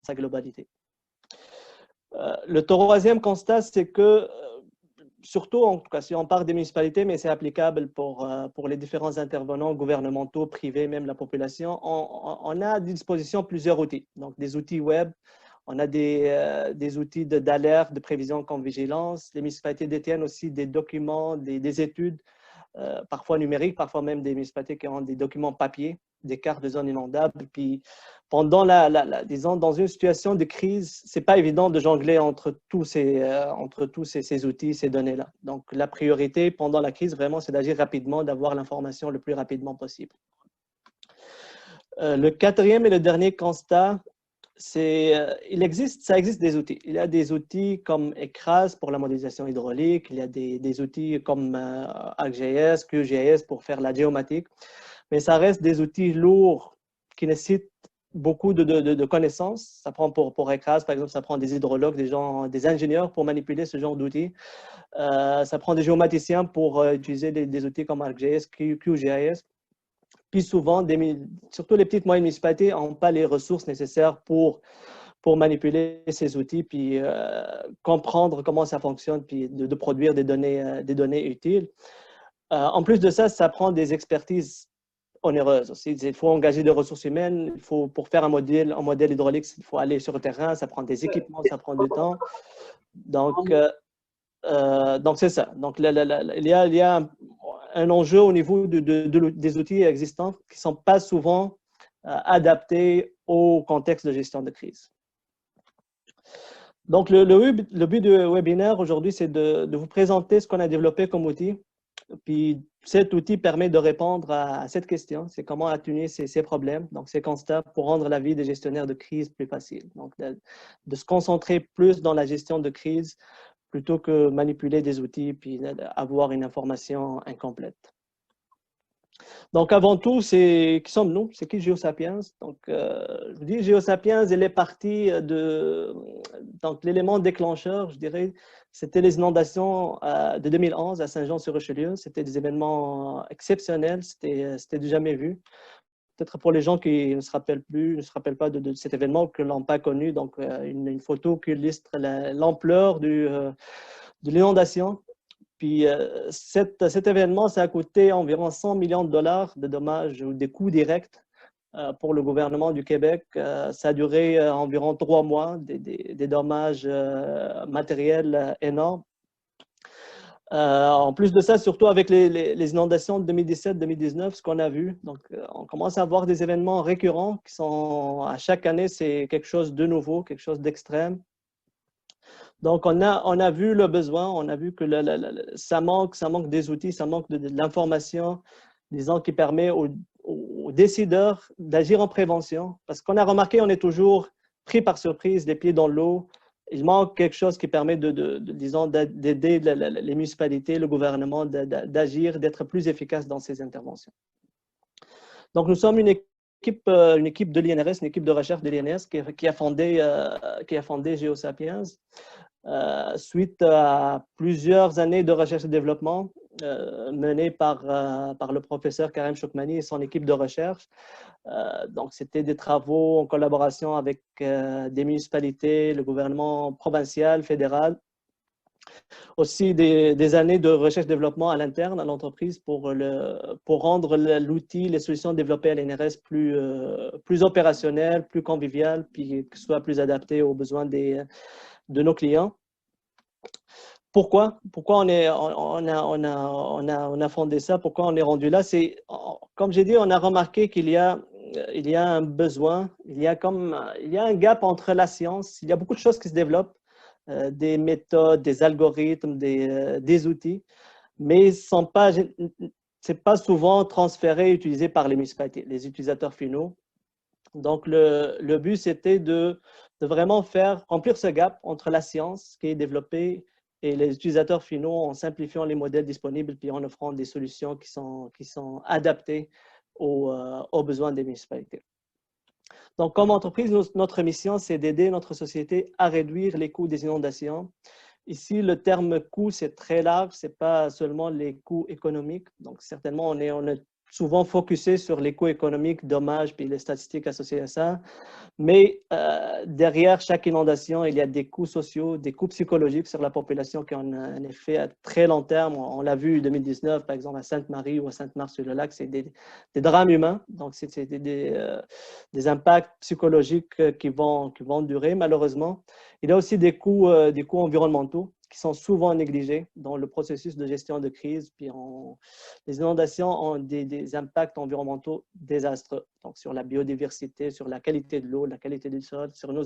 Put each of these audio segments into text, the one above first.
sa globalité. Le troisième constat, c'est que, surtout, en tout cas, si on parle des municipalités, mais c'est applicable pour les différents intervenants gouvernementaux, privés, même la population, on a à disposition plusieurs outils. Donc, des outils web, on a des outils d'alerte, de prévision comme vigilance. Les municipalités détiennent aussi des documents, des études, parfois numériques, parfois même des municipalités qui ont des documents papier, des cartes de zones inondables. Puis, pendant disons, dans une situation de crise, c'est pas évident de jongler entre tous ces outils, ces données-là. Donc, la priorité pendant la crise, vraiment, c'est d'agir rapidement, d'avoir l'information le plus rapidement possible. Le quatrième et le dernier constat, ça existe des outils. Il y a des outils comme ECRAS pour la modélisation hydraulique, il y a des outils comme ArcGIS, QGIS pour faire la géomatique, mais ça reste des outils lourds qui nécessitent beaucoup de connaissances. Ça prend pour ECRAS, par exemple, ça prend des hydrologues, des ingénieurs pour manipuler ce genre d'outils. Ça prend des géomaticiens pour utiliser des outils comme ArcGIS, QGIS. Puis souvent, surtout les petites moyennes municipalités n'ont pas les ressources nécessaires pour manipuler ces outils, puis comprendre comment ça fonctionne, puis de produire des données utiles. En plus de ça, ça prend des expertises onéreuses aussi. Il faut engager des ressources humaines. Pour faire un modèle hydraulique, il faut aller sur le terrain, ça prend des équipements, ça prend du temps. Donc c'est ça. Donc, il y a un enjeu au niveau des outils existants qui ne sont pas souvent adaptés au contexte de gestion de crise. Donc, le but du webinaire aujourd'hui, c'est de vous présenter ce qu'on a développé comme outil. Puis, cet outil permet de répondre à cette question, c'est comment atténuer ces problèmes, donc ces constats pour rendre la vie des gestionnaires de crise plus facile. Donc, de se concentrer plus dans la gestion de crise plutôt que manipuler des outils puis avoir une information incomplète. Donc, avant tout, qui sommes-nous? C'est qui GeoSapiens? Donc, je vous dis, GeoSapiens, elle est partie donc, l'élément déclencheur, je dirais, c'était les inondations de 2011 à Saint-Jean-sur-Richelieu. C'était des événements exceptionnels, c'était du jamais vu. Peut-être pour les gens qui ne se rappellent pas de cet événement, qui ne l'ont pas connu, donc une photo qui illustre l'ampleur de l'inondation. Puis cet événement, ça a coûté environ 100 millions de dollars de dommages ou des coûts directs pour le gouvernement du Québec. Ça a duré environ 3 mois, des dommages matériels énormes. En plus de ça, surtout avec les inondations de 2017-2019, ce qu'on a vu, donc on commence à avoir des événements récurrents qui sont, à chaque année, c'est quelque chose de nouveau, quelque chose d'extrême. Donc, on a vu le besoin, on a vu que ça manque des outils, ça manque de l'information, disons, qui permet aux décideurs d'agir en prévention. Parce qu'on a remarqué, on est toujours pris par surprise, les pieds dans l'eau. Il manque quelque chose qui permet disons, d'aider les municipalités, le gouvernement d'agir, d'être plus efficace dans ces interventions. Donc, nous sommes une équipe de l'INRS, une équipe de recherche de l'INRS qui a fondé GeoSapiens. Suite à plusieurs années de recherche et développement menées par le professeur Karim Choukmani et son équipe de recherche. Donc, c'était des travaux en collaboration avec des municipalités, le gouvernement provincial, fédéral. Aussi des années de recherche et développement à l'interne, à l'entreprise, pour rendre l'outil, les solutions développées à l'INRS plus opérationnelles, plus conviviales, puis que ce soit plus adapté aux besoins de nos clients. Pourquoi on a fondé ça? Pourquoi on est rendu là? Comme j'ai dit, on a remarqué qu'il y a un besoin, il y a un gap entre la science. Il y a beaucoup de choses qui se développent, des méthodes, des algorithmes, des outils, mais c'est pas souvent transféré et utilisé par les municipalités, les utilisateurs finaux. Donc, le but, c'était de vraiment remplir ce gap entre la science qui est développée et les utilisateurs finaux en simplifiant les modèles disponibles puis en offrant des solutions qui sont adaptées aux besoins des municipalités. Donc, comme entreprise, notre mission, c'est d'aider notre société à réduire les coûts des inondations. Ici, le terme coût, c'est très large, ce n'est pas seulement les coûts économiques. Donc, certainement, on a souvent focusé sur les coûts économiques, dommages, puis les statistiques associées à ça. Mais derrière chaque inondation, il y a des coûts sociaux, des coûts psychologiques sur la population qui ont un effet à très long terme. On l'a vu en 2019, par exemple, à Sainte-Marie ou à Sainte-Marthe-sur-le-Lac, c'est des drames humains. Donc, c'est des impacts psychologiques qui vont durer, malheureusement. Il y a aussi des coûts environnementaux qui sont souvent négligés dans le processus de gestion de crise. Puis les inondations ont des impacts environnementaux désastreux, donc sur la biodiversité, sur la qualité de l'eau, la qualité du sol, sur nos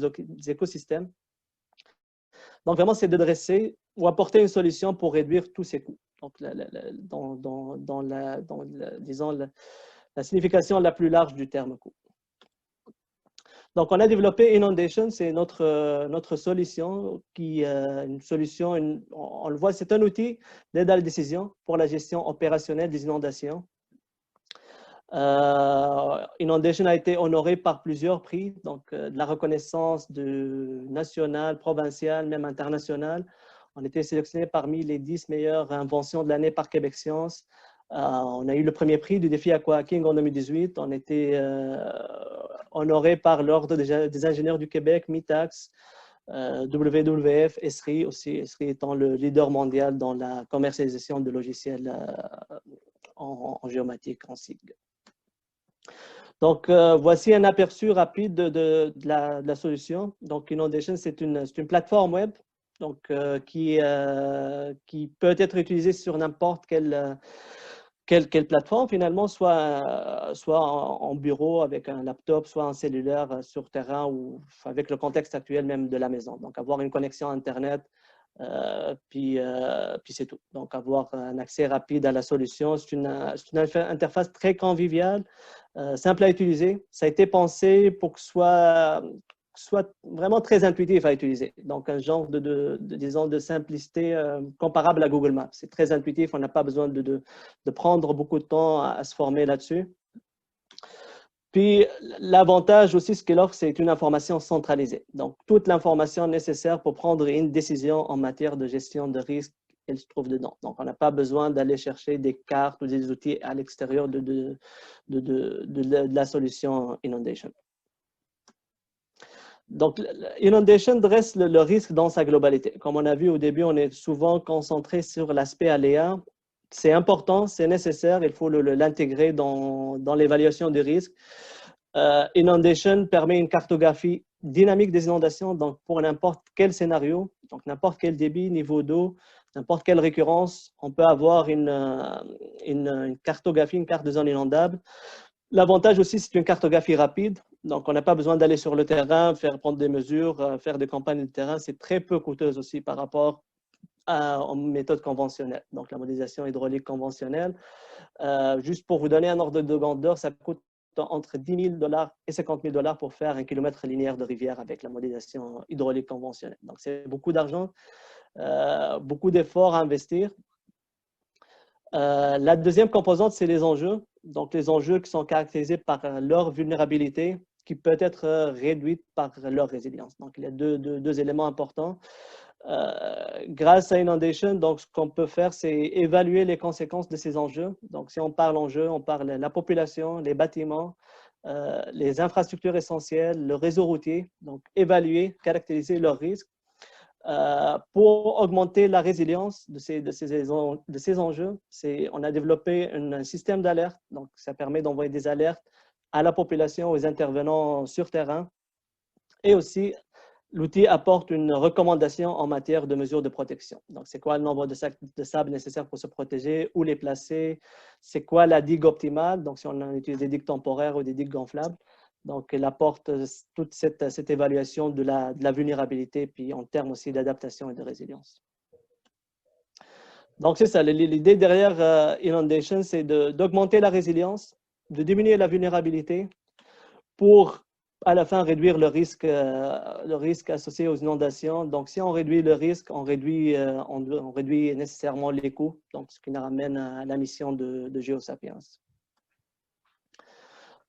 écosystèmes. Donc, vraiment, c'est de dresser ou apporter une solution pour réduire tous ces coûts. Donc, disons, la signification la plus large du terme coût. Donc, on a développé Inundation, c'est notre solution, une solution, on le voit, c'est un outil d'aide à la décision pour la gestion opérationnelle des inondations. Inundation a été honoré par plusieurs prix, donc de la reconnaissance nationale, provinciale, même internationale. On a été sélectionné parmi les 10 meilleures inventions de l'année par Québec Science. On a eu le premier prix du défi Aquahacking en 2018. On a été honoré par l'Ordre des ingénieurs du Québec, MITAX, WWF, ESRI aussi, ESRI étant le leader mondial dans la commercialisation de logiciels en géomatique, en SIG. Donc, voici un aperçu rapide de la solution. Donc, Inundation, c'est une plateforme web donc, qui peut être utilisée sur n'importe quelle plateforme, finalement, soit en bureau avec un laptop, soit en cellulaire sur terrain ou avec le contexte actuel même de la maison. Donc, avoir une connexion Internet, puis c'est tout. Donc, avoir un accès rapide à la solution. C'est une interface très conviviale, simple à utiliser. Ça a été pensé pour que ce soit vraiment très intuitif à utiliser. Donc, un genre disons, de simplicité comparable à Google Maps. C'est très intuitif, on n'a pas besoin de prendre beaucoup de temps à se former là-dessus. Puis, l'avantage aussi, ce qu'il offre, c'est une information centralisée. Donc, toute l'information nécessaire pour prendre une décision en matière de gestion de risque, elle se trouve dedans. Donc, on n'a pas besoin d'aller chercher des cartes ou des outils à l'extérieur de la solution Inundation. Donc, Inundation dresse le risque dans sa globalité. Comme on a vu au début, on est souvent concentré sur l'aspect aléa. C'est important, c'est nécessaire, il faut l'intégrer dans l'évaluation du risque. Inundation permet une cartographie dynamique des inondations, donc pour n'importe quel scénario, donc n'importe quel débit, niveau d'eau, n'importe quelle récurrence, on peut avoir une cartographie, une carte de zone inondable. L'avantage aussi, c'est une cartographie rapide, donc on n'a pas besoin d'aller sur le terrain, prendre des mesures, faire des campagnes de terrain, c'est très peu coûteuse aussi par rapport aux méthodes conventionnelles, donc la modélisation hydraulique conventionnelle. Juste pour vous donner un ordre de grandeur, ça coûte entre 10 000 $ et 50 000 $ pour faire 1 kilomètre linéaire de rivière avec la modélisation hydraulique conventionnelle. Donc, c'est beaucoup d'argent, beaucoup d'efforts à investir. La deuxième composante, c'est les enjeux. Donc, les enjeux qui sont caractérisés par leur vulnérabilité, qui peut être réduite par leur résilience. Donc, il y a deux éléments importants. Grâce à Inundation, donc, ce qu'on peut faire, c'est évaluer les conséquences de ces enjeux. Donc, si on parle enjeux, on parle de la population, les bâtiments, les infrastructures essentielles, le réseau routier. Donc, évaluer, caractériser leurs risques pour augmenter la résilience de ces enjeux. On a développé un système d'alerte. Donc, ça permet d'envoyer des alertes à la population, aux intervenants sur terrain. Et aussi, l'outil apporte une recommandation en matière de mesures de protection. Donc, c'est quoi le nombre de sacs de sable nécessaires pour se protéger, où les placer, c'est quoi la digue optimale, donc si on utilise des digues temporaires ou des digues gonflables. Donc, elle apporte toute cette évaluation de la vulnérabilité, puis en termes aussi d'adaptation et de résilience. Donc, c'est ça, l'idée derrière Inundation, c'est d'augmenter la résilience, de diminuer la vulnérabilité pour à la fin réduire le risque associé aux inondations. Donc, si on réduit le risque, on réduit nécessairement les coûts, donc ce qui nous ramène à la mission de GeoSapiens.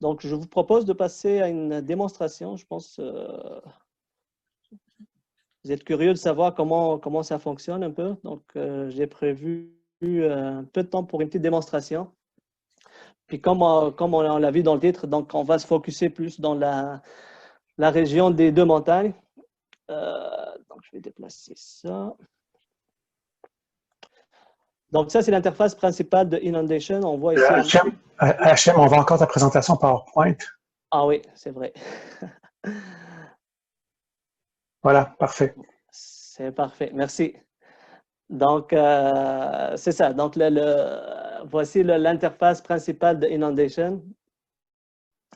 Donc, je vous propose de passer à une démonstration. Je pense vous êtes curieux de savoir comment ça fonctionne un peu. Donc, j'ai prévu un peu de temps pour une petite démonstration. Puis comme on l'a vu dans le titre, donc on va se focuser plus dans la région des deux montagnes. Donc je vais déplacer ça. Donc ça, c'est l'interface principale de Inundation. On voit ici... HM, on voit encore ta présentation PowerPoint. Ah oui, c'est vrai. Voilà, parfait. C'est parfait, merci. Donc, c'est ça. Donc, voici l'interface principale de Inundation.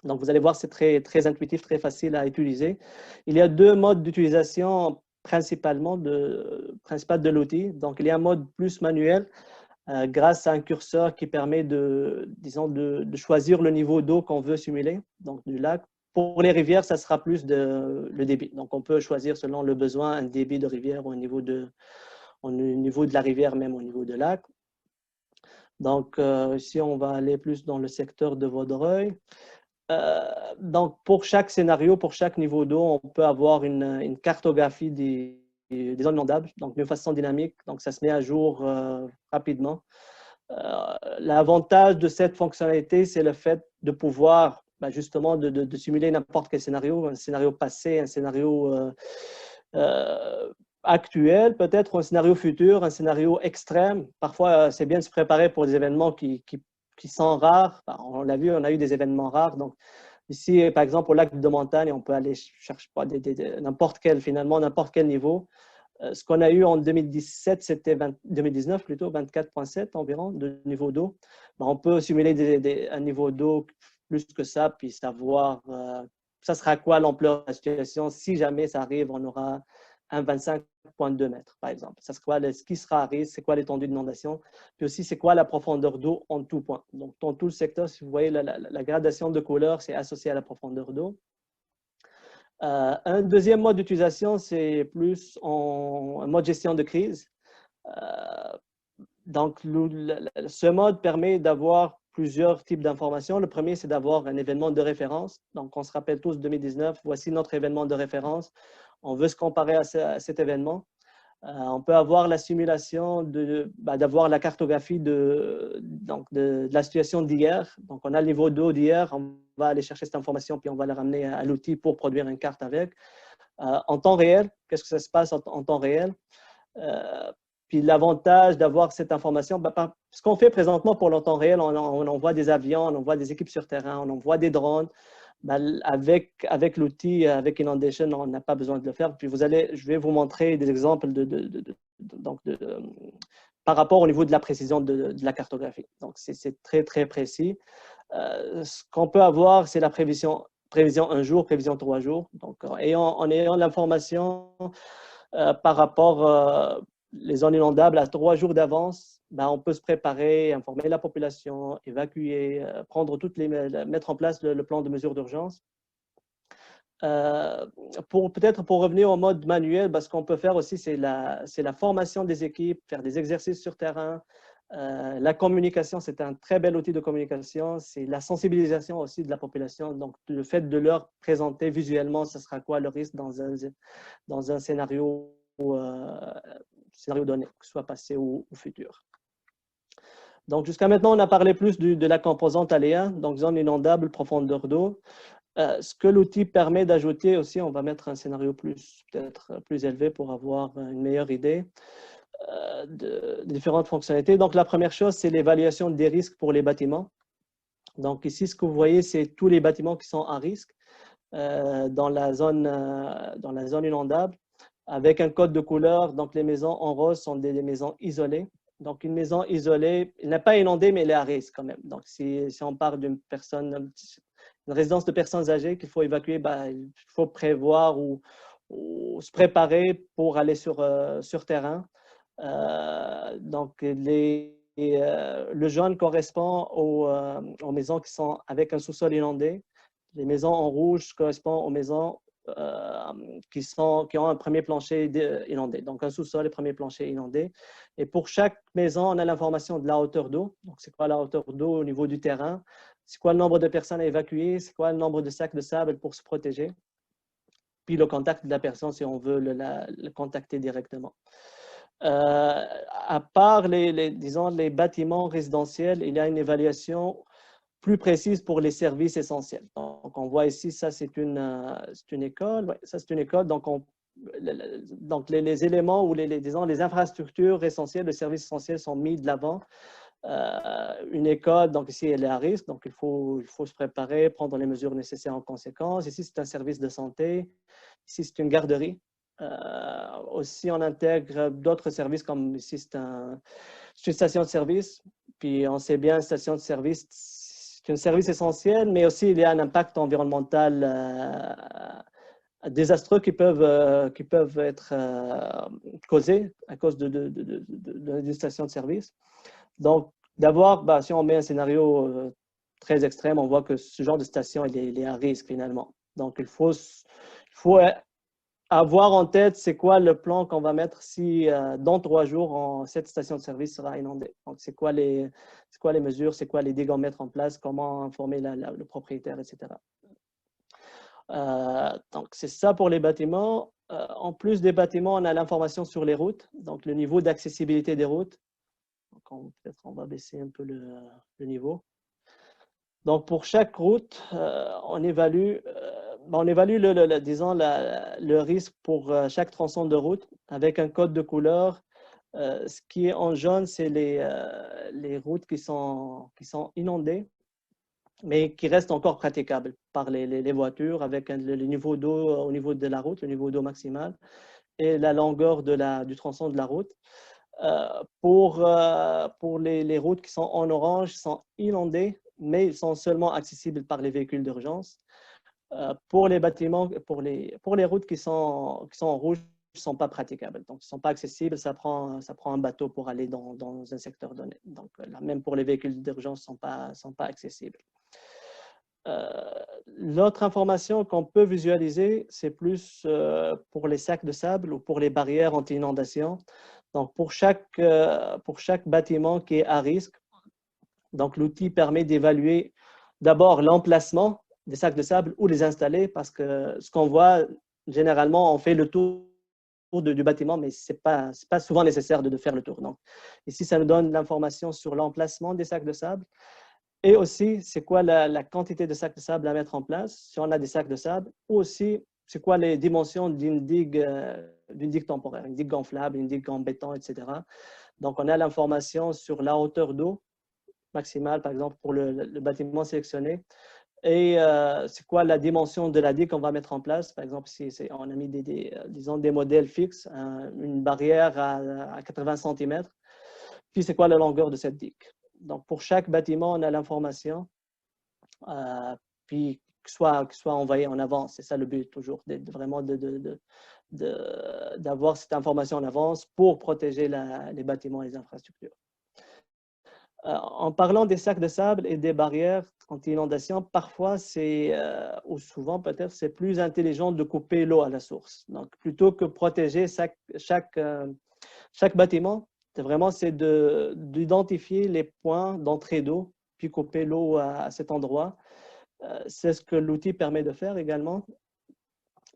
Donc, vous allez voir, c'est très, très intuitif, très facile à utiliser. Il y a deux modes d'utilisation principalement de l'outil. Donc, il y a un mode plus manuel grâce à un curseur qui permet disons, de choisir le niveau d'eau qu'on veut simuler, donc du lac. Pour les rivières, ça sera plus le débit. Donc, on peut choisir selon le besoin un débit de rivière ou un niveau de la rivière, même au niveau de lac. Donc, ici, on va aller plus dans le secteur de Vaudreuil. Donc, pour chaque scénario, pour chaque niveau d'eau, on peut avoir une cartographie des zones inondables, donc de façon dynamique. Donc, ça se met à jour rapidement. L'avantage de cette fonctionnalité, c'est le fait de pouvoir justement de simuler n'importe quel scénario, un scénario passé, un scénario actuel, peut-être un scénario futur, un scénario extrême. Parfois, c'est bien de se préparer pour des événements qui sont rares. On l'a vu, on a eu des événements rares. Donc, ici, par exemple, au lac de montagne, on peut aller chercher n'importe quel niveau. Ce qu'on a eu en 2017, c'était 2019 plutôt, 24,7 environ de niveau d'eau. On peut simuler un niveau d'eau plus que ça, puis savoir ça sera quoi l'ampleur de la situation. Si jamais ça arrive, on aura un 25,2 mètres, par exemple. Ça sera ce qui sera à risque, c'est quoi l'étendue d'inondation, puis aussi c'est quoi la profondeur d'eau en tout point. Donc, dans tout le secteur, si vous voyez la gradation de couleur, c'est associé à la profondeur d'eau. Un deuxième mode d'utilisation, c'est plus un mode gestion de crise. Donc, ce mode permet d'avoir plusieurs types d'informations. Le premier, c'est d'avoir un événement de référence. Donc, on se rappelle tous 2019, voici notre événement de référence. On veut se comparer à cet événement. On peut avoir la simulation d'avoir la cartographie de la situation d'hier. Donc, on a le niveau d'eau d'hier, on va aller chercher cette information, puis on va la ramener à l'outil pour produire une carte avec. En temps réel, qu'est-ce que ça se passe en temps réel? Puis l'avantage d'avoir cette information, ce qu'on fait présentement pour le temps réel, on envoie des avions, on envoie des équipes sur terrain, on envoie des drones. Avec l'outil, avec Inundation, on n'a pas besoin de le faire. Puis je vais vous montrer des exemples par rapport au niveau de la précision de la cartographie. Donc, c'est très, très précis. Ce qu'on peut avoir, c'est la prévision 1 jour, prévision 3 jours. Donc, en ayant l'information par rapport les zones inondables à 3 jours d'avance, on peut se préparer, informer la population, évacuer, mettre en place le plan de mesures d'urgence. Peut-être pour revenir au mode manuel, ce qu'on peut faire aussi, c'est la formation des équipes, faire des exercices sur terrain. La communication, c'est un très bel outil de communication. C'est la sensibilisation aussi de la population. Donc, le fait de leur présenter visuellement, ce sera quoi le risque dans un scénario donné, que ce soit passé ou futur. Donc, jusqu'à maintenant, on a parlé plus de la composante aléa, donc zone inondable, profondeur d'eau. Ce que l'outil permet d'ajouter aussi, on va mettre un scénario peut-être plus élevé pour avoir une meilleure idée de différentes fonctionnalités. Donc, la première chose, c'est l'évaluation des risques pour les bâtiments. Donc, ici, ce que vous voyez, c'est tous les bâtiments qui sont à risque dans la zone inondable, avec un code de couleur. Donc, les maisons en rose sont des maisons isolées. Donc, une maison isolée, elle n'est pas inondée, mais elle est à risque quand même. Donc, si on parle d'une résidence de personnes âgées qu'il faut évacuer, il faut prévoir ou se préparer pour aller sur terrain. Donc, le jaune correspond aux maisons qui sont avec un sous-sol inondé. Les maisons en rouge correspondent aux maisons qui ont un premier plancher inondé. Donc, un sous-sol et premier plancher inondé. Et pour chaque maison, on a l'information de la hauteur d'eau. Donc, c'est quoi la hauteur d'eau au niveau du terrain? C'est quoi le nombre de personnes à évacuer? C'est quoi le nombre de sacs de sable pour se protéger? Puis le contact de la personne si on veut le contacter directement. À part disons, les bâtiments résidentiels, il y a une évaluation plus précise pour les services essentiels. Donc, on voit ici, ça, c'est une école. Ouais, ça, c'est une école. Donc les éléments ou disons, les infrastructures essentielles, les services essentiels sont mis de l'avant. Une école, donc ici, elle est à risque. Donc, il faut se préparer, prendre les mesures nécessaires en conséquence. Ici, c'est un service de santé. Ici, c'est une garderie. Aussi, on intègre d'autres services comme ici, c'est une station de service. Puis, on sait bien, une station de service, c'est un service essentiel, mais aussi, il y a un impact environnemental désastreux qui peuvent être causés à cause d'une station de service. Donc, d'abord, si on met un scénario très extrême, on voit que ce genre de station, il est à risque finalement. Donc, il faut avoir en tête c'est quoi le plan qu'on va mettre si dans 3 jours, cette station de service sera inondée. Donc, c'est quoi les mesures, c'est quoi les dégâts à mettre en place, comment informer le propriétaire, etc. Donc, c'est ça pour les bâtiments. En plus des bâtiments, on a l'information sur les routes, donc le niveau d'accessibilité des routes. Peut-être on va baisser un peu le niveau. Donc, pour chaque route, on évalue disons, le risque pour chaque tronçon de route avec un code de couleur. Ce qui est en jaune, c'est les routes qui sont inondées, mais qui restent encore praticables par les voitures avec le niveau d'eau au niveau de la route, le niveau d'eau maximal et la longueur du tronçon de la route. Pour les routes qui sont en orange, sont inondées, mais ils sont seulement accessibles par les véhicules d'urgence. Pour les bâtiments, pour les routes qui sont en rouge, ne sont pas praticables. Donc, ils ne sont pas accessibles. Ça prend un bateau pour aller dans un secteur donné. Donc, là, même pour les véhicules d'urgence, ne sont pas accessibles. L'autre information qu'on peut visualiser, c'est plus pour les sacs de sable ou pour les barrières anti-inondation. Donc, pour chaque bâtiment qui est à risque, donc l'outil permet d'évaluer d'abord l'emplacement des sacs de sable ou les installer parce que ce qu'on voit, généralement, on fait le tour du bâtiment, mais ce n'est pas souvent nécessaire de faire le tour. Donc, ici, ça nous donne l'information sur l'emplacement des sacs de sable. Et aussi, c'est quoi la quantité de sacs de sable à mettre en place, si on a des sacs de sable, ou aussi, c'est quoi les dimensions d'une digue temporaire, une digue gonflable, une digue en béton, etc. Donc, on a l'information sur la hauteur d'eau maximale, par exemple, pour le bâtiment sélectionné. Et c'est quoi la dimension de la digue qu'on va mettre en place. Par exemple, si on a mis disons des modèles fixes, une barrière à 80 cm. Puis, c'est quoi la longueur de cette digue. Donc, pour chaque bâtiment, on a l'information, puis que soit envoyé en avance. C'est ça le but, toujours, vraiment d'avoir cette information en avance pour protéger les bâtiments et les infrastructures. En parlant des sacs de sable et des barrières anti-inondation, parfois, ou souvent peut-être, c'est plus intelligent de couper l'eau à la source. Donc, plutôt que protéger chaque bâtiment, c'est d'identifier les points d'entrée d'eau, puis couper l'eau à cet endroit. C'est ce que l'outil permet de faire également.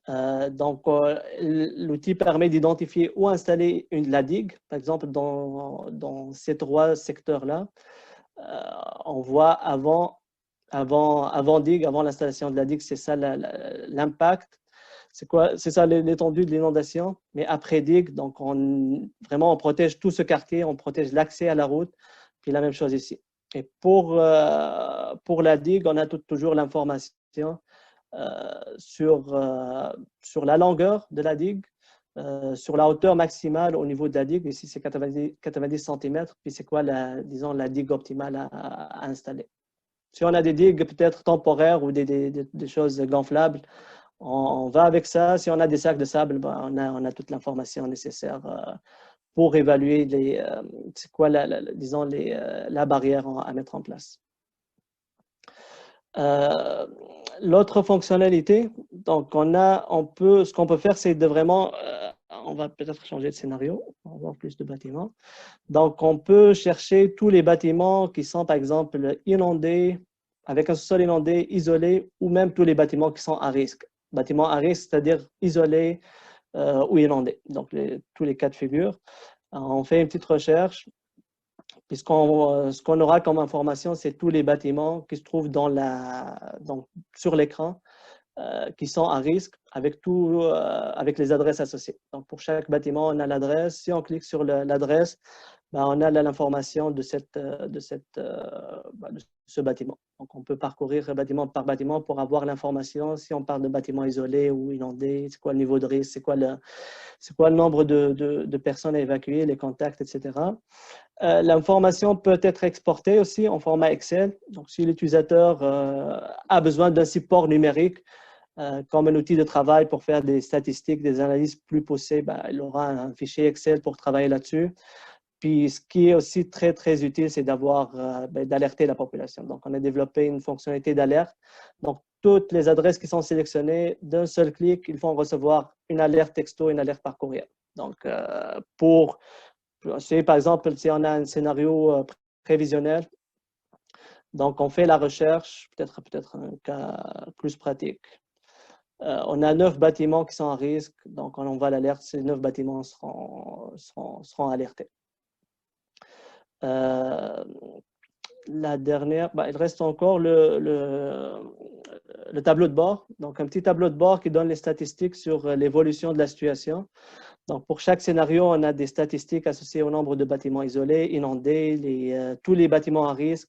Donc, l'outil permet d'identifier où installer la digue. Par exemple, dans ces 3 secteurs-là, on voit avant digue, avant l'installation de la digue, c'est ça l'impact. C'est ça l'étendue de l'inondation. Mais après digue, donc on protège tout ce quartier, on protège l'accès à la route, puis la même chose ici. Et pour la digue, on a toujours l'information sur la longueur de la digue, sur la hauteur maximale au niveau de la digue. Ici, c'est 90 cm. Puis c'est quoi, disons, la digue optimale à installer. Si on a des digues peut-être temporaires ou des choses gonflables, on va avec ça. Si on a des sacs de sable, on a toute l'information nécessaire pour évaluer c'est quoi, disons, la barrière à mettre en place. L'autre fonctionnalité, donc ce qu'on peut faire, c'est de vraiment, on va peut-être changer de scénario, on va voir plus de bâtiments. Donc, on peut chercher tous les bâtiments qui sont, par exemple, inondés, avec un sous-sol inondé, isolé, ou même tous les bâtiments qui sont à risque. Bâtiments à risque, c'est-à-dire isolés ou inondés. Donc, tous les cas de figure. Alors, on fait une petite recherche. Puis ce qu'on aura comme information, c'est tous les bâtiments qui se trouvent sur l'écran qui sont à risque avec les adresses associées. Donc, pour chaque bâtiment, on a l'adresse. Si on clique sur l'adresse, ben, on a l'information de ce bâtiment. Donc, on peut parcourir bâtiment par bâtiment pour avoir l'information. Si on parle de bâtiment isolé ou inondé, c'est quoi le niveau de risque, c'est quoi le nombre de personnes à évacuer, les contacts, etc. L'information peut être exportée aussi en format Excel. Donc, si l'utilisateur a besoin d'un support numérique comme un outil de travail pour faire des statistiques, des analyses plus poussées, ben, il aura un fichier Excel pour travailler là-dessus. Puis, ce qui est aussi très, très utile, c'est d'alerter la population. Donc, on a développé une fonctionnalité d'alerte. Donc, toutes les adresses qui sont sélectionnées, d'un seul clic, ils vont recevoir une alerte texto, une alerte par courriel. Donc, par exemple, si on a un scénario prévisionnel, donc on fait la recherche, peut-être un cas plus pratique. On a 9 bâtiments qui sont à risque, donc on envoie l'alerte, ces 9 bâtiments seront alertés. La dernière, il reste encore le tableau de bord. Donc, un petit tableau de bord qui donne les statistiques sur l'évolution de la situation. Donc, pour chaque scénario, on a des statistiques associées au nombre de bâtiments isolés, inondés, tous les bâtiments à risque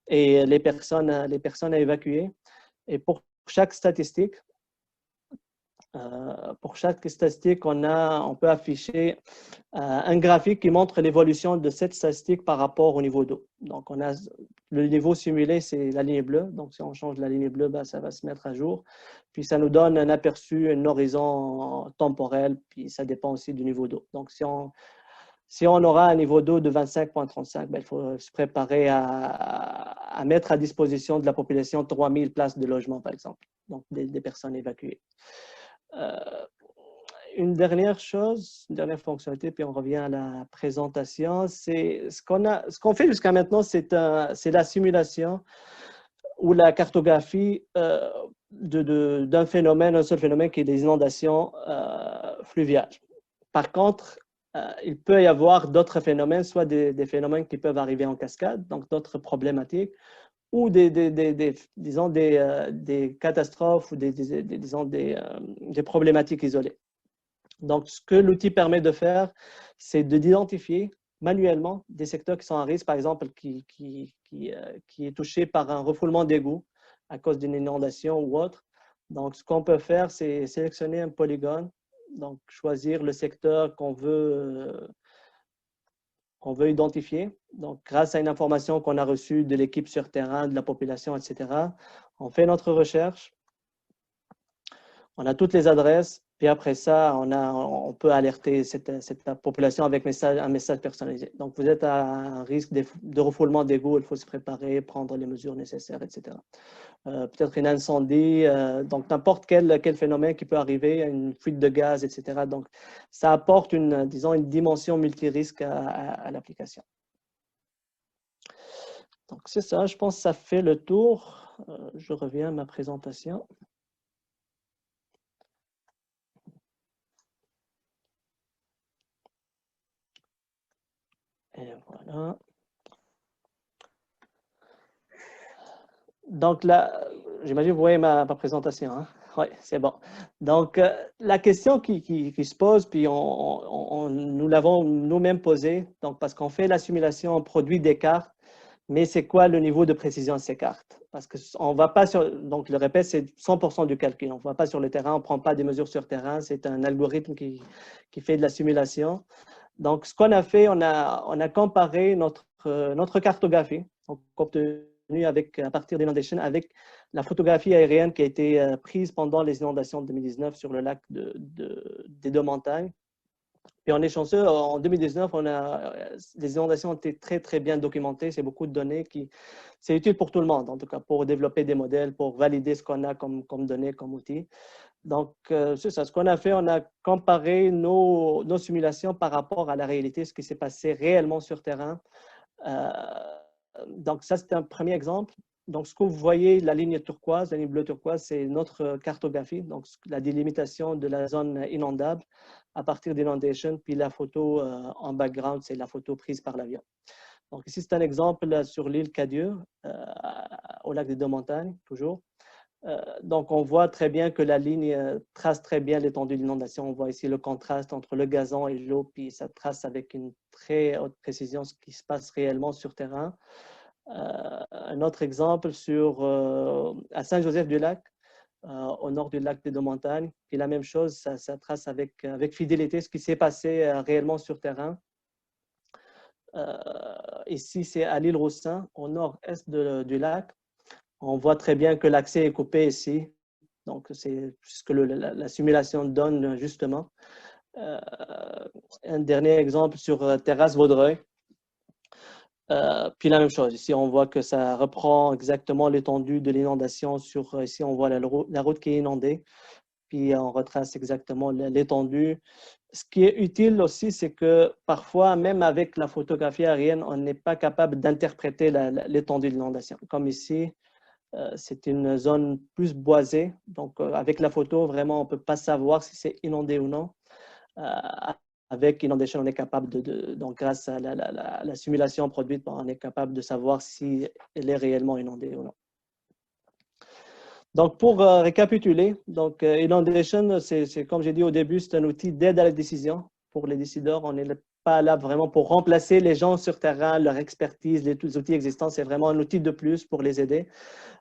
et les personnes à évacuer. Et pour chaque statistique, on peut afficher un graphique qui montre l'évolution de cette statistique par rapport au niveau d'eau. Donc, on a le niveau simulé, c'est la ligne bleue. Donc, si on change la ligne bleue, ça va se mettre à jour. Puis, ça nous donne un aperçu, un horizon temporel, puis ça dépend aussi du niveau d'eau. Donc, si on aura un niveau d'eau de 25,35, il faut se préparer à mettre à disposition de la population 3000 places de logement, par exemple, donc des personnes évacuées. Une dernière fonctionnalité, puis on revient à la présentation, c'est ce qu'on fait jusqu'à maintenant, c'est la simulation ou la cartographie d'un phénomène, un seul phénomène qui est des inondations fluviales. Par contre, il peut y avoir d'autres phénomènes, soit des phénomènes qui peuvent arriver en cascade, donc d'autres problématiques, ou disons des catastrophes ou des problématiques isolées. Donc, ce que l'outil permet de faire, c'est d'identifier manuellement des secteurs qui sont à risque, par exemple, qui est touché par un refoulement d'égout à cause d'une inondation ou autre. Donc, ce qu'on peut faire, c'est sélectionner un polygone, donc choisir le secteur qu'on veut identifier. Donc, grâce à une information qu'on a reçue de l'équipe sur terrain, de la population, etc., on fait notre recherche. On a toutes les adresses, puis après ça, on peut alerter cette population avec un message personnalisé. Donc, vous êtes à un risque de refoulement d'égout, il faut se préparer, prendre les mesures nécessaires, etc. Peut-être un incendie, donc n'importe quel phénomène qui peut arriver, une fuite de gaz, etc. Donc, ça apporte une dimension multirisque à l'application. Donc, c'est ça, je pense que ça fait le tour. Je reviens à ma présentation. Et voilà. Donc là, j'imagine que vous voyez ma présentation. Hein? Oui, c'est bon. Donc, la question qui se pose, puis nous l'avons nous-mêmes posée, donc parce qu'on fait la simulation, on produit des cartes, mais c'est quoi le niveau de précision de ces cartes? Parce qu'on ne va pas donc je répète, c'est 100% du calcul. On ne va pas sur le terrain, on ne prend pas des mesures sur terrain, c'est un algorithme qui fait de la simulation. Donc, ce qu'on a fait, on a comparé notre cartographie, donc obtenue à partir d'inondations, avec la photographie aérienne qui a été prise pendant les inondations de 2019 sur le lac des Deux-Montagnes. Puis on est chanceux, en 2019, les inondations ont été très, très bien documentées. C'est beaucoup de données c'est utile pour tout le monde, en tout cas, pour développer des modèles, pour valider ce qu'on a comme données, comme outils. Donc, c'est ça. Ce qu'on a fait, on a comparé nos simulations par rapport à la réalité, ce qui s'est passé réellement sur terrain. Donc, ça, c'est un premier exemple. Donc, ce que vous voyez, la ligne turquoise, la ligne bleue turquoise, c'est notre cartographie, donc la délimitation de la zone inondable à partir d'inondation. Puis la photo en background, c'est la photo prise par l'avion. Donc ici, c'est un exemple sur l'île Cadieux, au lac des Deux-Montagnes, toujours. Donc, on voit très bien que la ligne trace très bien l'étendue de l'inondation. On voit ici le contraste entre le gazon et l'eau, puis ça trace avec une très haute précision ce qui se passe réellement sur terrain. Un autre exemple à Saint-Joseph-du-Lac, au nord du lac des Deux-Montagnes. Puis la même chose, ça trace avec fidélité ce qui s'est passé réellement sur terrain. Ici, c'est à l'île Roussin, au nord-est du lac. On voit très bien que l'accès est coupé ici. Donc, c'est ce que la simulation donne justement. Un dernier exemple sur Terrasse Vaudreuil. Puis la même chose, ici on voit que ça reprend exactement l'étendue de l'inondation. Ici on voit la route qui est inondée, puis on retrace exactement l'étendue. Ce qui est utile aussi, c'est que parfois, même avec la photographie aérienne, on n'est pas capable d'interpréter l'étendue de l'inondation. Comme ici, c'est une zone plus boisée. Donc, avec la photo, vraiment, on ne peut pas savoir si c'est inondé ou non. Avec Inondation, on est capable donc grâce à la simulation produite, on est capable de savoir si elle est réellement inondée ou non. Donc, pour récapituler, donc, Inondation, c'est comme j'ai dit au début, c'est un outil d'aide à la décision pour les décideurs. On n'est pas là vraiment pour remplacer les gens sur terrain, leur expertise, les outils existants. C'est vraiment un outil de plus pour les aider.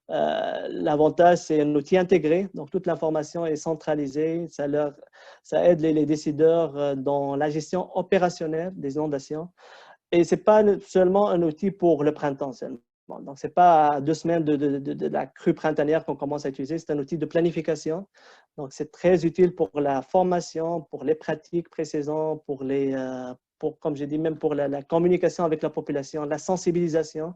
L'avantage, c'est un outil intégré, donc toute l'information est centralisée. Ça aide les décideurs dans la gestion opérationnelle des inondations. Et ce n'est pas seulement un outil pour le printemps seulement. Donc, ce n'est pas à 2 semaines de la crue printanière qu'on commence à utiliser, c'est un outil de planification. Donc, c'est très utile pour la formation, pour les pratiques pré-saison, comme j'ai dit, même pour la communication avec la population, la sensibilisation.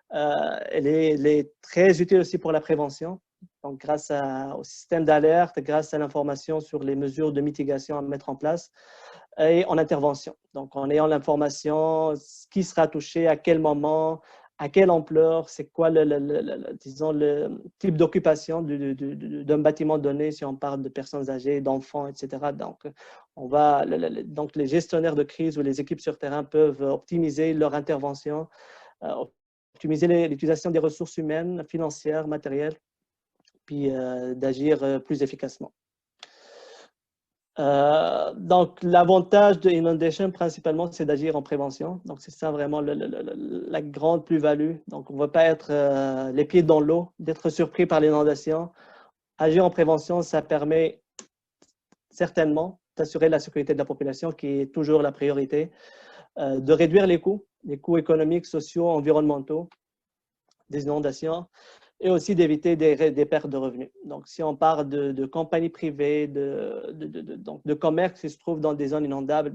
Elle est très utile aussi pour la prévention. Donc, grâce au système d'alerte, grâce à l'information sur les mesures de mitigation à mettre en place et en intervention. Donc, en ayant l'information, qui sera touché, à quel moment, à quelle ampleur, c'est quoi disons, le type d'occupation d'un bâtiment donné si on parle de personnes âgées, d'enfants, etc. Donc, donc, les gestionnaires de crise ou les équipes sur terrain peuvent optimiser leur intervention, optimiser l'utilisation des ressources humaines, financières, matérielles, puis d'agir plus efficacement. Donc, l'avantage de Inondation, principalement, c'est d'agir en prévention. Donc, c'est ça vraiment la grande plus-value. Donc, on ne va pas être les pieds dans l'eau, d'être surpris par l'inondation. Agir en prévention, ça permet certainement d'assurer la sécurité de la population, qui est toujours la priorité, de réduire les coûts économiques, sociaux, environnementaux des inondations, et aussi d'éviter des pertes de revenus. Donc, si on parle de compagnies privées, de commerce qui se trouvent dans des zones inondables,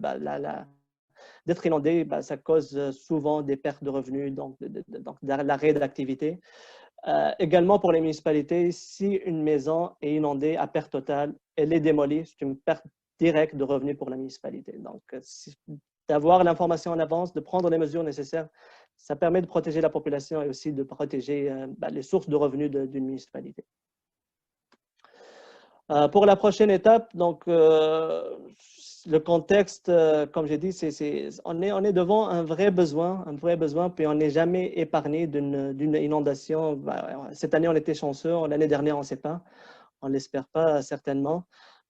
d'être inondé, ça cause souvent des pertes de revenus, donc l'arrêt de l'activité. Également pour les municipalités, si une maison est inondée à perte totale, elle est démolie, c'est une perte directe de revenus pour la municipalité. Donc, d'avoir l'information en avance, de prendre les mesures nécessaires, ça permet de protéger la population et aussi de protéger les sources de revenus d'une municipalité. Pour la prochaine étape, donc, le contexte, comme j'ai dit, on est devant un vrai besoin, puis on n'est jamais épargné d'une inondation. Cette année, on était chanceux, l'année dernière, on ne sait pas, on ne l'espère pas certainement,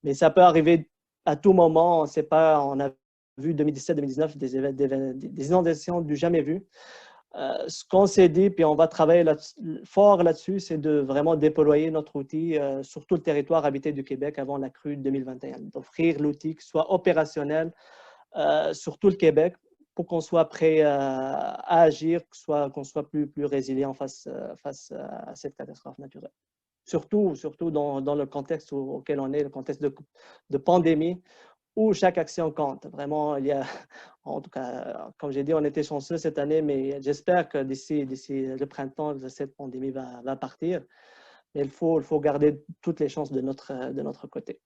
mais ça peut arriver à tout moment, on ne sait pas, on a vu 2017-2019 des inondations du jamais vu. Ce qu'on s'est dit, puis on va travailler fort là-dessus, c'est de vraiment déployer notre outil sur tout le territoire habité du Québec avant la crue 2021, d'offrir l'outil qui soit opérationnel sur tout le Québec pour qu'on soit prêt à agir, qu'on soit plus résilient face à cette catastrophe naturelle. Surtout dans le contexte auquel on est, le contexte de pandémie, où chaque action compte. Vraiment, en tout cas, comme j'ai dit, on était chanceux cette année, mais j'espère que d'ici le printemps, cette pandémie va partir. Mais il faut garder toutes les chances de notre côté.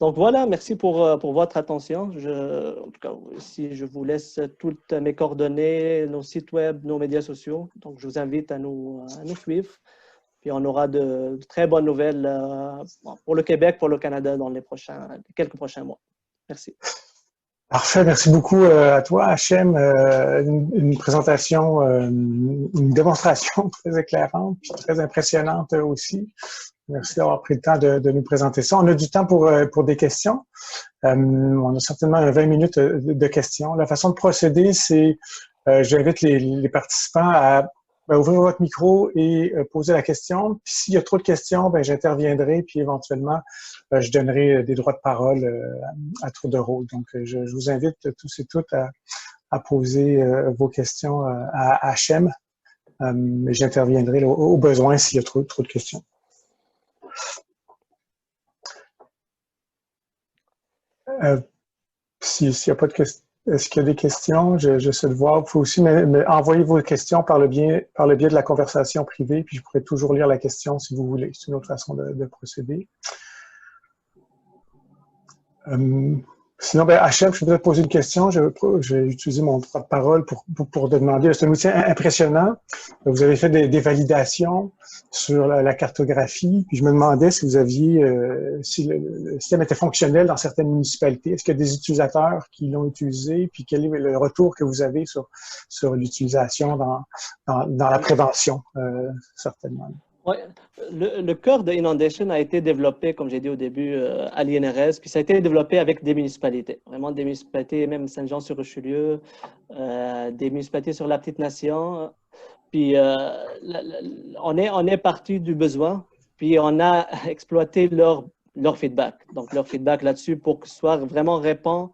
Donc voilà, merci pour votre attention. En tout cas, si je vous laisse toutes mes coordonnées, nos sites web, nos médias sociaux. Donc, je vous invite à nous suivre. Puis on aura de très bonnes nouvelles pour le Québec, pour le Canada dans quelques prochains mois. Merci. Parfait, merci beaucoup à toi, Hachem. Une présentation, une démonstration très éclairante, puis très impressionnante aussi. Merci d'avoir pris le temps de nous présenter ça. On a du temps pour des questions. On a certainement 20 minutes de questions. La façon de procéder, c'est j'invite les participants à ouvrir votre micro et poser la question. Puis s'il y a trop de questions, j'interviendrai, puis éventuellement, je donnerai des droits de parole à tour de rôle. Donc, je vous invite tous et toutes à poser vos questions à Hachem. Mais j'interviendrai au besoin s'il y a trop de questions. S'il n'y a pas de questions, est-ce qu'il y a des questions? J'essaie de voir. Vous pouvez aussi envoyer vos questions par le biais de la conversation privée, puis je pourrais toujours lire la question si vous voulez. C'est une autre façon de procéder. Sinon, Hachem, je voudrais te poser une question. Je vais utiliser mon droit de parole pour te demander. C'est un outil impressionnant. Vous avez fait des validations sur la cartographie. Puis je me demandais si vous aviez, si le système était fonctionnel dans certaines municipalités. Est-ce qu'il y a des utilisateurs qui l'ont utilisé? Puis quel est le retour que vous avez sur l'utilisation dans la prévention, certainement? Oui, le cœur de Inundation a été développé, comme j'ai dit au début, à l'INRS, puis ça a été développé avec des municipalités, vraiment des municipalités, même Saint-Jean-sur-Richelieu, des municipalités sur la Petite Nation. Puis on est parti du besoin, puis on a exploité leur feedback. Donc leur feedback là-dessus pour que ce soit vraiment répond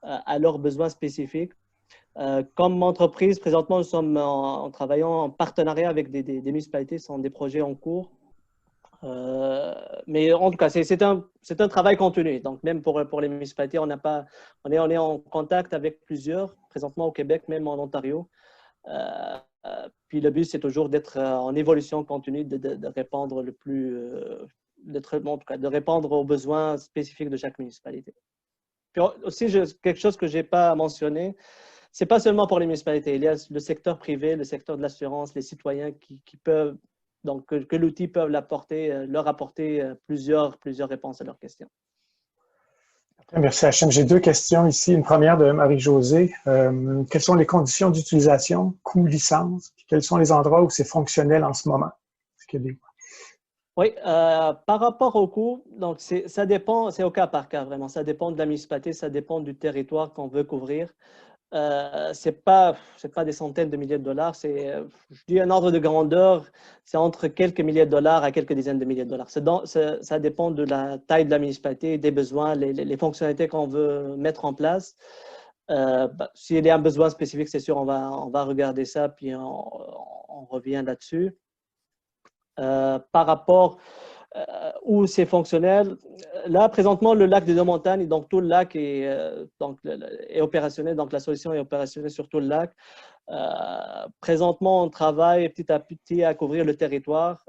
à leurs besoins spécifiques. Comme entreprise, présentement, nous sommes en travaillant en partenariat avec des municipalités, ce sont des projets en cours. Mais en tout cas, c'est un travail continu. Donc, même pour les municipalités, on est en contact avec plusieurs, présentement au Québec, même en Ontario. Puis le but, c'est toujours d'être en évolution continue, de répondre le plus, en tout cas, de répondre aux besoins spécifiques de chaque municipalité. Puis aussi, quelque chose que je n'ai pas mentionné, ce n'est pas seulement pour les municipalités. Il y a le secteur privé, le secteur de l'assurance, les citoyens qui peuvent, donc que l'outil peut leur apporter plusieurs réponses à leurs questions. Merci Hachem. J'ai deux questions ici. Une première de Marie-Josée. Quelles sont les conditions d'utilisation, coût, licence? Puis quels sont les endroits où c'est fonctionnel en ce moment? Oui, par rapport au coût, donc ça dépend, c'est au cas par cas vraiment. Ça dépend de la municipalité, ça dépend du territoire qu'on veut couvrir. Ce n'est pas des centaines de milliers de dollars, je dis un ordre de grandeur, c'est entre quelques milliers de dollars à quelques dizaines de milliers de dollars. Ça dépend de la taille de la municipalité, des besoins, les fonctionnalités qu'on veut mettre en place. S'il y a un besoin spécifique, c'est sûr, on va regarder ça, puis on revient là-dessus. Par rapport où c'est fonctionnel. Là, présentement, le lac des Deux-Montagnes, donc tout le lac est opérationnel, donc la solution est opérationnelle sur tout le lac. Présentement, on travaille petit à petit à couvrir le territoire.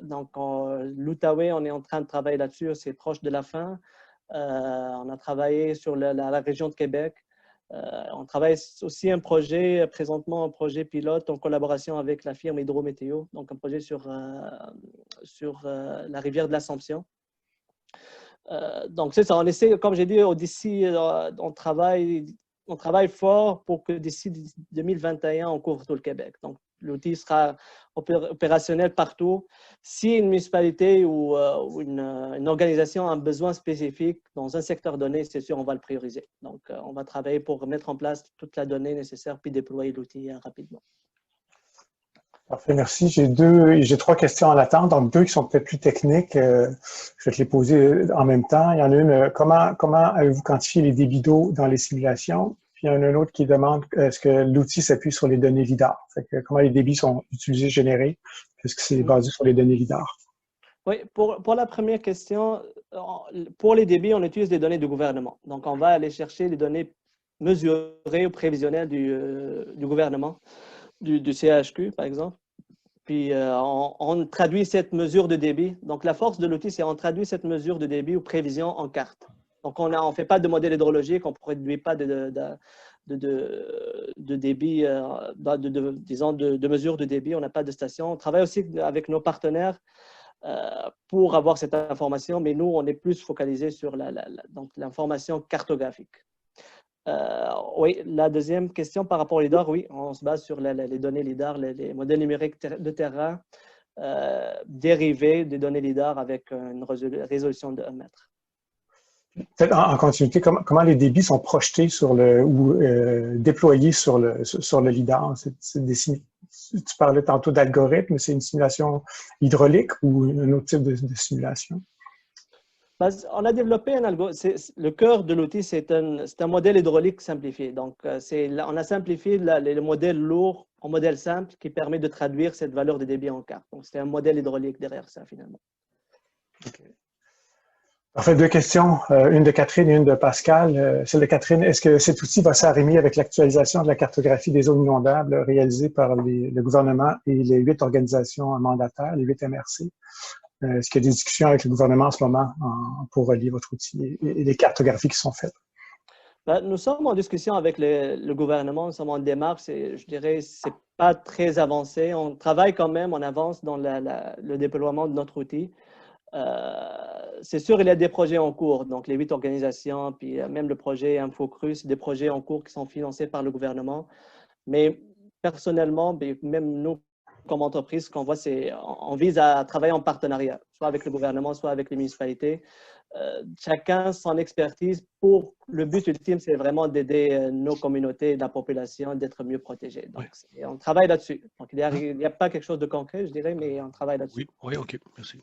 Donc, l'Outaouais, on est en train de travailler là-dessus, c'est proche de la fin. On a travaillé sur la région de Québec. On travaille aussi présentement un projet pilote en collaboration avec la firme Hydrométéo, donc un projet sur la rivière de l'Assomption. Donc c'est ça, on essaie, comme j'ai dit, d'ici, on travaille fort pour que d'ici 2021, on couvre tout le Québec. Donc l'outil sera opérationnel partout. Si une municipalité ou une organisation a un besoin spécifique dans un secteur donné, c'est sûr, on va le prioriser. Donc, on va travailler pour mettre en place toute la donnée nécessaire puis déployer l'outil rapidement. Parfait, merci. J'ai trois questions en attente, donc deux qui sont peut-être plus techniques. Je vais te les poser en même temps. Il y en a une, comment avez-vous quantifié les débits d'eau dans les simulations? Puis il y en a un autre qui demande est-ce que l'outil s'appuie sur les données LIDAR? Comment les débits sont utilisés, générés? Est-ce que c'est basé sur les données LIDAR? Oui, pour la première question, pour les débits, on utilise des données du gouvernement. Donc, on va aller chercher les données mesurées ou prévisionnelles du gouvernement, du CHQ, par exemple. Puis, on traduit cette mesure de débit. Donc, la force de l'outil, c'est qu'on traduit cette mesure de débit ou prévision en carte. Donc, on ne fait pas de modèle hydrologique, on ne produit pas de débit, disons, de mesure de débit. On n'a pas de station. On travaille aussi avec nos partenaires pour avoir cette information, mais nous, on est plus focalisé sur l'information cartographique. Oui, la deuxième question par rapport au LIDAR, oui, on se base sur les données LIDAR, les modèles numériques de terrain dérivés des données LIDAR avec une résolution de 1 mètre. Peut-être en continuité, comment les débits sont projetés sur ou déployés sur le LIDAR? Tu parlais tantôt d'algorithme, c'est une simulation hydraulique ou un autre type de simulation? On a développé un algorithme. Le cœur de l'outil, c'est un modèle hydraulique simplifié. Donc, on a simplifié le modèle lourd en modèle simple qui permet de traduire cette valeur de débit en carte. Donc, c'est un modèle hydraulique derrière ça, finalement. Okay. En fait, deux questions, une de Catherine et une de Pascal. Celle de Catherine, est-ce que cet outil va s'arrimer avec l'actualisation de la cartographie des zones inondables réalisée par le gouvernement et les 8 organisations mandataires, les 8 MRC? Est-ce qu'il y a des discussions avec le gouvernement en ce moment pour relier votre outil et les cartographies qui sont faites? Nous sommes en discussion avec le gouvernement, nous sommes en démarche et je dirais que ce n'est pas très avancé. On travaille quand même, on avance dans le déploiement de notre outil. C'est sûr, il y a des projets en cours, donc les 8 organisations, puis même le projet InfoCru, c'est des projets en cours qui sont financés par le gouvernement. Mais personnellement, même nous, comme entreprise, ce qu'on voit, c'est qu'on vise à travailler en partenariat, soit avec le gouvernement, soit avec les municipalités. Chacun son expertise pour le but ultime, c'est vraiment d'aider nos communautés, la population, d'être mieux protégées. Donc, on travaille là-dessus. Donc, il n'y a pas quelque chose de concret, je dirais, mais on travaille là-dessus. Oui, OK, merci.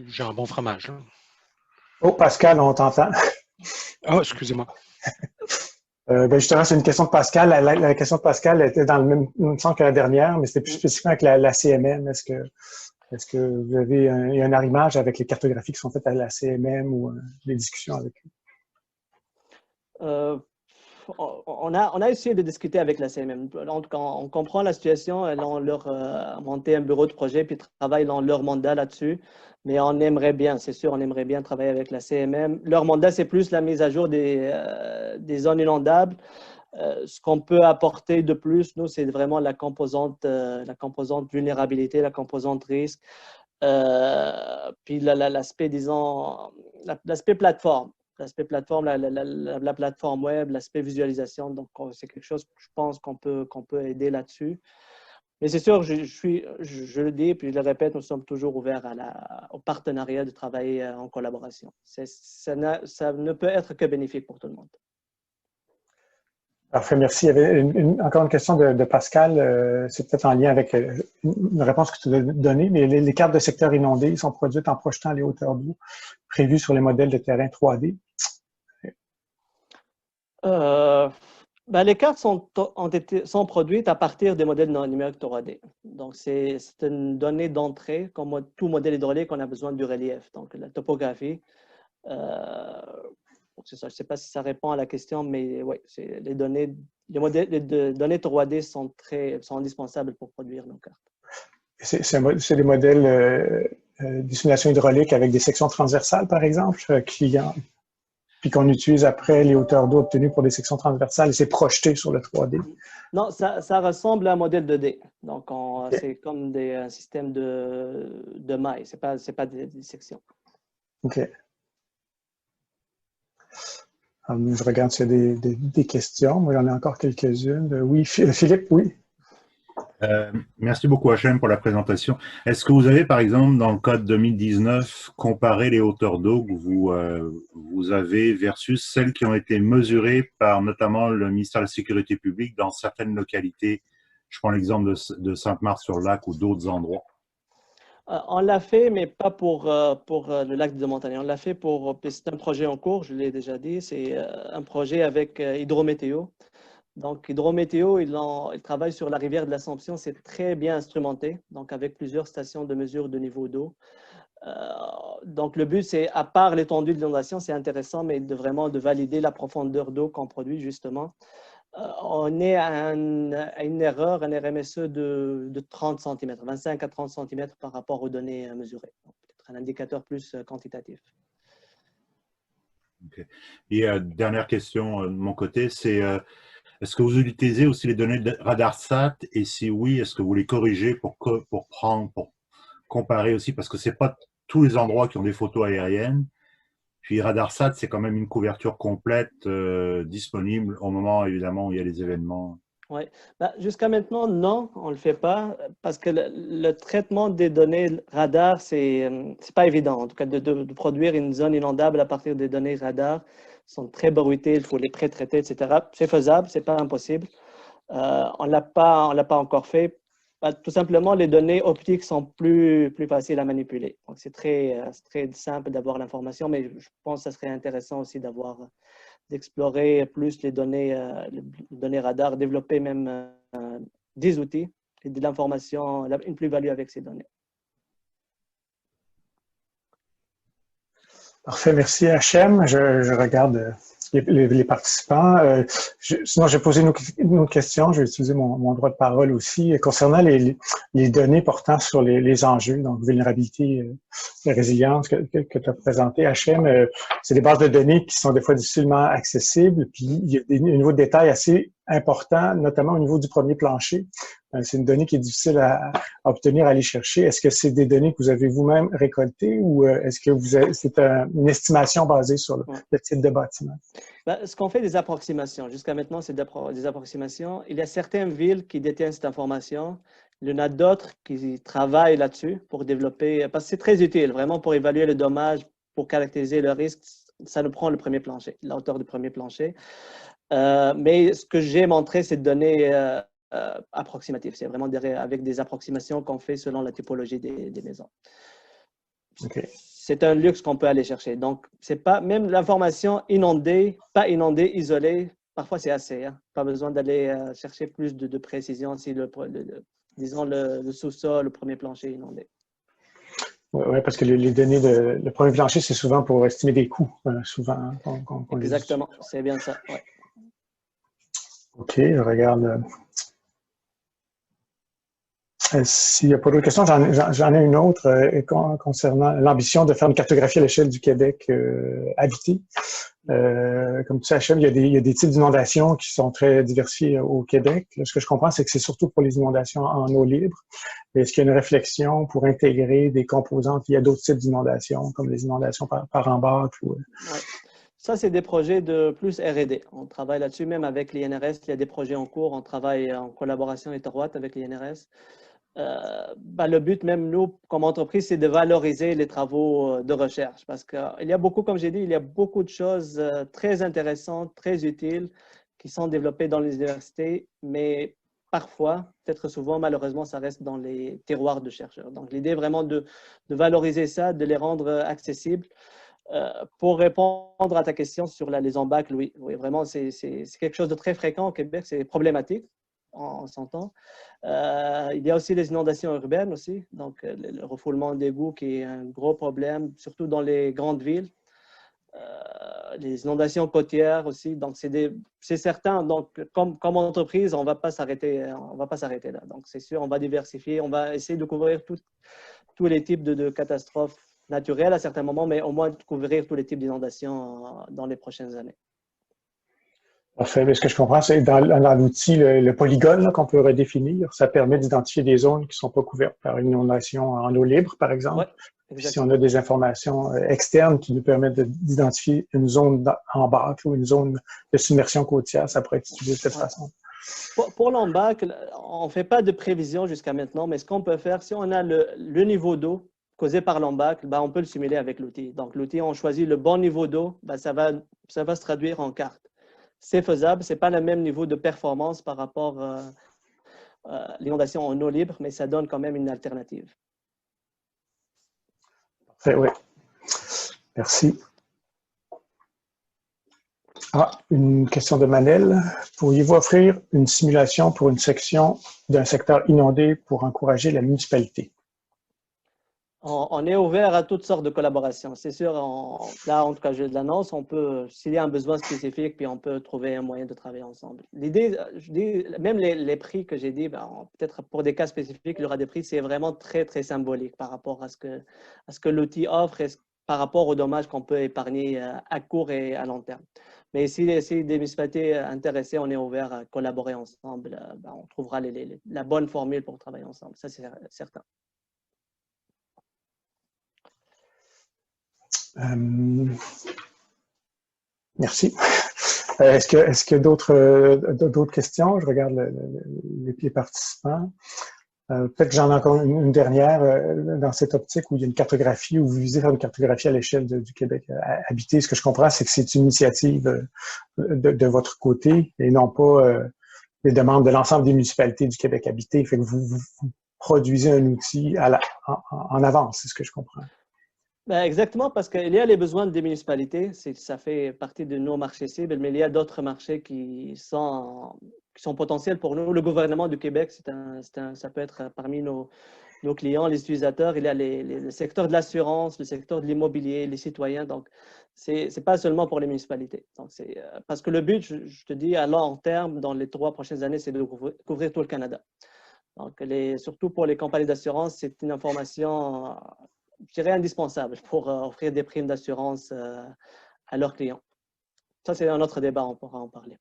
J'ai un bon fromage. Hein. Oh, Pascal, on t'entend. Oh, excusez-moi. Justement, c'est une question de Pascal. La question de Pascal était dans le même sens que la dernière, mais c'était plus spécifiquement avec la CMM. Est-ce que vous avez un arrimage avec les cartographies qui sont faites à la CMM ou les discussions avec eux? On a essayé de discuter avec la CMM. On comprend la situation. Elles ont monté un bureau de projet puis travaillent dans leur mandat là-dessus. Mais on aimerait bien, c'est sûr, on aimerait bien travailler avec la CMM. Leur mandat, c'est plus la mise à jour des zones inondables. Ce qu'on peut apporter de plus, nous, c'est vraiment la composante vulnérabilité, la composante risque. Puis l'aspect, disons, l'aspect plateforme. L'aspect plateforme, la plateforme web, l'aspect visualisation. Donc, c'est quelque chose que je pense qu'on peut aider là-dessus. Mais c'est sûr, je le dis, puis je le répète, nous sommes toujours ouverts au partenariat de travailler en collaboration. Ça ne peut être que bénéfique pour tout le monde. Parfait, merci. Il y avait encore une question de Pascal. C'est peut-être en lien avec une réponse que tu as donnée, mais les cartes de secteurs inondés sont produites en projetant les hauteurs d'eau prévues sur les modèles de terrain 3D. Les cartes sont produites à partir des modèles numériques 3D. Donc, c'est une donnée d'entrée. Comme tout modèle hydraulique, on a besoin du relief, donc la topographie. C'est ça. Je ne sais pas si ça répond à la question, mais oui, les données 3D sont indispensables pour produire nos cartes. C'est des modèles de simulation hydraulique avec des sections transversales, par exemple, puis qu'on utilise après les hauteurs d'eau obtenues pour des sections transversales et c'est projeté sur le 3D. Non, ça ressemble à un modèle 2D. Donc, c'est comme un système de mailles. Ce n'est pas des sections. OK. Je regarde s'il y a des questions. Moi, il y en a encore quelques-unes. Oui, Philippe, oui. Merci beaucoup, HM, pour la présentation. Est-ce que vous avez, par exemple, dans le code 2019, comparé les hauteurs d'eau que vous avez versus celles qui ont été mesurées par notamment le ministère de la Sécurité publique dans certaines localités? Je prends l'exemple de Sainte-Marthe-sur-Lac ou d'autres endroits. On l'a fait, mais pas pour le lac de Montagne. On l'a fait c'est un projet en cours, je l'ai déjà dit. C'est un projet avec Hydrométéo. Donc, Hydrométéo, ils travaillent sur la rivière de l'Assomption. C'est très bien instrumenté, donc avec plusieurs stations de mesure de niveau d'eau. Donc, le but, c'est, à part l'étendue de l'inondation, c'est intéressant, mais vraiment de valider la profondeur d'eau qu'on produit, justement. On est à une erreur, un RMSE de 30 cm, 25 à 30 cm par rapport aux données mesurées. Peut-être un indicateur plus quantitatif. Okay. Et dernière question de mon côté, c'est est-ce que vous utilisez aussi les données de RadarSat et si oui, est-ce que vous les corrigez pour comparer aussi, parce que ce n'est pas tous les endroits qui ont des photos aériennes. Puis RadarSat, c'est quand même une couverture complète disponible au moment, évidemment, où il y a les événements. Oui. Jusqu'à maintenant, non, on ne le fait pas parce que le traitement des données radar, c'est pas évident. En tout cas, de produire une zone inondable à partir des données radar sont très bruitées, il faut les pré-traiter, etc. C'est faisable, c'est pas impossible. On l'a pas encore fait. Tout simplement, les données optiques sont plus faciles à manipuler. Donc, c'est très simple d'avoir l'information, mais je pense que ça serait intéressant aussi d'explorer plus les données radar, développer même des outils et de l'information, une plus-value avec ces données. Parfait, merci Hachem. Je regarde les participants. Sinon, j'ai posé une autre question. Je vais utiliser mon droit de parole aussi concernant les données portant sur les enjeux, donc vulnérabilité et résilience que tu as présenté. Hachem, c'est des bases de données qui sont des fois difficilement accessibles, puis il y a un niveau de détail assez important, notamment au niveau du premier plancher. C'est une donnée qui est difficile à obtenir, à aller chercher. Est-ce que c'est des données que vous avez vous-même récoltées ou est-ce que c'est une estimation basée sur le type de bâtiment? Ce qu'on fait des approximations. Jusqu'à maintenant, c'est des approximations. Il y a certaines villes qui détiennent cette information. Il y en a d'autres qui travaillent là-dessus pour développer, parce que c'est très utile, vraiment pour évaluer le dommage, pour caractériser le risque. Ça nous prend le premier plancher, la hauteur du premier plancher. Mais ce que j'ai montré, c'est de données approximatives. C'est vraiment avec des approximations qu'on fait selon la typologie des maisons. Okay. C'est un luxe qu'on peut aller chercher. Donc, c'est pas même l'information inondée, pas inondée, isolée. Parfois, c'est assez. Hein? Pas besoin d'aller chercher plus de précision si disons le sous-sol, le premier plancher inondé. Oui, parce que les données le premier plancher, c'est souvent pour estimer des coûts, souvent. Exactement, c'est bien ça. Ouais. OK, je regarde. S'il n'y a pas d'autres questions, j'en ai une autre concernant l'ambition de faire une cartographie à l'échelle du Québec habité. Comme tu sais, HM, il y a des types d'inondations qui sont très diversifiés au Québec. Là, ce que je comprends, c'est que c'est surtout pour les inondations en eau libre. Est-ce qu'il y a une réflexion pour intégrer des composantes? Il y a d'autres types d'inondations, comme les inondations par embarque? Ouais. Ça, c'est des projets de plus R&D. On travaille là-dessus, même avec l'INRS. Il y a des projets en cours. On travaille en collaboration étroite avec l'INRS. Le but, même nous, comme entreprise, c'est de valoriser les travaux de recherche parce qu'il y a beaucoup, comme j'ai dit, il y a beaucoup de choses très intéressantes, très utiles qui sont développées dans les universités, mais parfois, peut-être souvent, malheureusement, ça reste dans les tiroirs de chercheurs. Donc, l'idée est vraiment de valoriser ça, de les rendre accessibles. Pour répondre à ta question sur les embâcles, oui, vraiment, c'est quelque chose de très fréquent au Québec, c'est problématique, on s'entend. Il y a aussi les inondations urbaines aussi, donc le refoulement d'égouts qui est un gros problème, surtout dans les grandes villes. Les inondations côtières aussi, donc c'est certain. Donc, comme entreprise, on ne va pas s'arrêter là. Donc, c'est sûr, on va diversifier, on va essayer de couvrir tous les types de catastrophes naturelles à certains moments, mais au moins de couvrir tous les types d'inondations dans les prochaines années. Parfait. Mais ce que je comprends, c'est dans l'outil, le polygone qu'on peut redéfinir, ça permet d'identifier des zones qui ne sont pas couvertes par une inondation en eau libre, par exemple. Ouais, si on a des informations externes qui nous permettent d'identifier une zone en bac ou une zone de submersion côtière, ça pourrait être utilisé de cette façon. Pour l'embâcle, on ne fait pas de prévision jusqu'à maintenant, mais ce qu'on peut faire, si on a le niveau d'eau causé par l'embâcle, on peut le simuler avec l'outil. Donc, l'outil, on choisit le bon niveau d'eau, ça va se traduire en carte. C'est faisable, ce n'est pas le même niveau de performance par rapport à l'inondation en eau libre, mais ça donne quand même une alternative. Oui. Merci. Une question de Manel. Pourriez-vous offrir une simulation pour une section d'un secteur inondé pour encourager la municipalité? On est ouvert à toutes sortes de collaborations. C'est sûr, là, en tout cas, je l'annonce, s'il y a un besoin spécifique, puis on peut trouver un moyen de travailler ensemble. L'idée, je dis, même les prix que j'ai dit, peut-être pour des cas spécifiques, il y aura des prix, c'est vraiment très, très symbolique par rapport à ce que l'outil offre et par rapport aux dommages qu'on peut épargner à court et à long terme. Mais si des municipalités intéressées, on est ouvert à collaborer ensemble, on trouvera la bonne formule pour travailler ensemble. Ça, c'est certain. Merci. Est-ce qu'il y a d'autres questions? Je regarde les participants. Peut-être que j'en ai encore une dernière dans cette optique où il y a une cartographie, où vous visez faire une cartographie à l'échelle du Québec habité. Ce que je comprends, c'est que c'est une initiative de votre côté et non pas les demandes de l'ensemble des municipalités du Québec habité. Fait que vous produisez un outil en avance, c'est ce que je comprends. Ben, exactement, parce qu'il y a les besoins des municipalités, ça fait partie de nos marchés cibles, mais il y a d'autres marchés qui sont potentiels pour nous. Le gouvernement du Québec, ça peut être parmi nos clients, les utilisateurs. Il y a le secteur de l'assurance, le secteur de l'immobilier, les citoyens. Donc, ce n'est pas seulement pour les municipalités. Donc, parce que le but, je te dis, à long terme, dans les 3 prochaines années, c'est de couvrir tout le Canada. Donc, surtout pour les compagnies d'assurance, c'est une information, je dirais, indispensable pour offrir des primes d'assurance à leurs clients. Ça, c'est un autre débat, on pourra en parler.